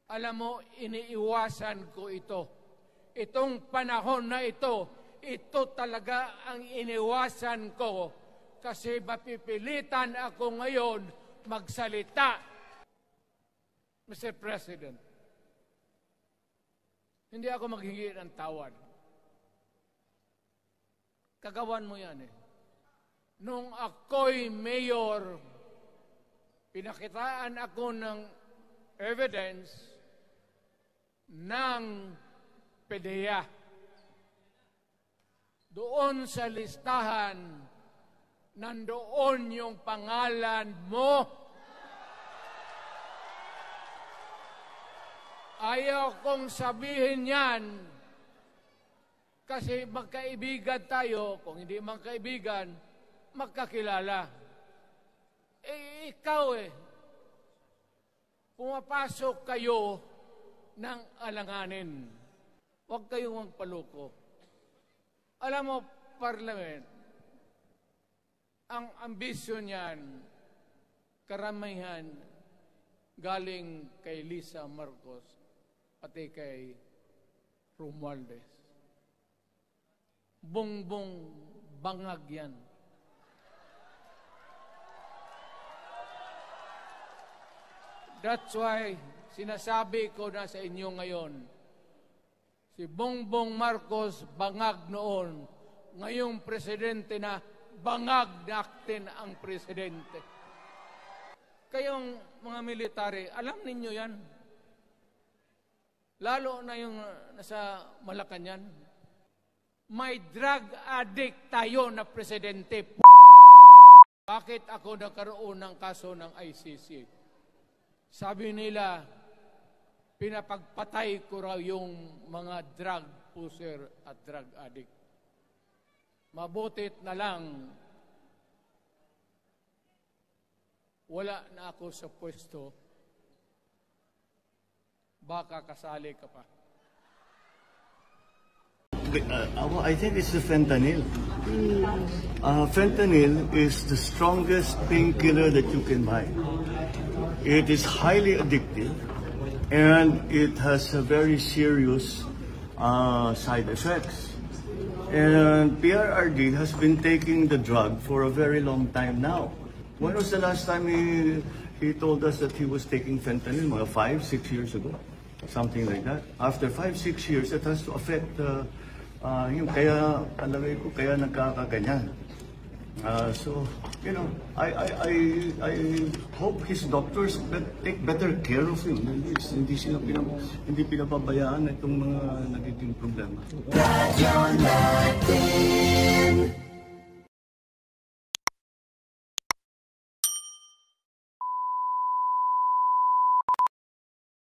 Alam mo, iniiwasan ko ito. Itong panahon na ito talaga ang iniwasan ko kasi mapipilitan ako ngayon magsalita. Mr. President, hindi ako maghingi ng tawad. Kagawan mo yan eh. Nung ako'y mayor, pinakitaan ako ng evidence ng PDEA. Doon sa listahan, nandoon yung pangalan mo. Ayaw kong sabihin yan kasi magkaibigan tayo. Kung hindi magkaibigan, magkakilala. Ikaw pumapasok kayo ng alanganin. Huwag kayong magpaloko. Alam mo, Parliament, ang ambisyon niyan, karamihan, galing kay Lisa Marcos, pati kay Romualdez. Bongbong bangag yan. That's why sinasabi ko na sa inyo ngayon, si Bongbong Marcos bangag noon, ngayong presidente na bangag natin ang presidente. Kayong mga military, alam ninyo yan. Lalo na yung nasa Malacanang. May drug addict tayo na presidente. Bakit ako nagkaroon ng kaso ng ICC? Sabi nila, pinapagpatay ko raw yung mga drug pusher at drug addict. Mabutit na lang, wala na ako sa pwesto, baka kasali ka pa. I think it's the fentanyl. Fentanyl is the strongest painkiller that you can buy. It is highly addictive and it has a very serious side effects. And PRRD has been taking the drug for a very long time now. When was the last time he told us that he was taking fentanyl? 5-6 years ago, something like that. After 5-6 years, it has to affect yung kaya alaway ko kaya nagkakaganyan. So you know, I hope his doctors take better care of him. Hindi pinapabayaan itong mga nagiging problema.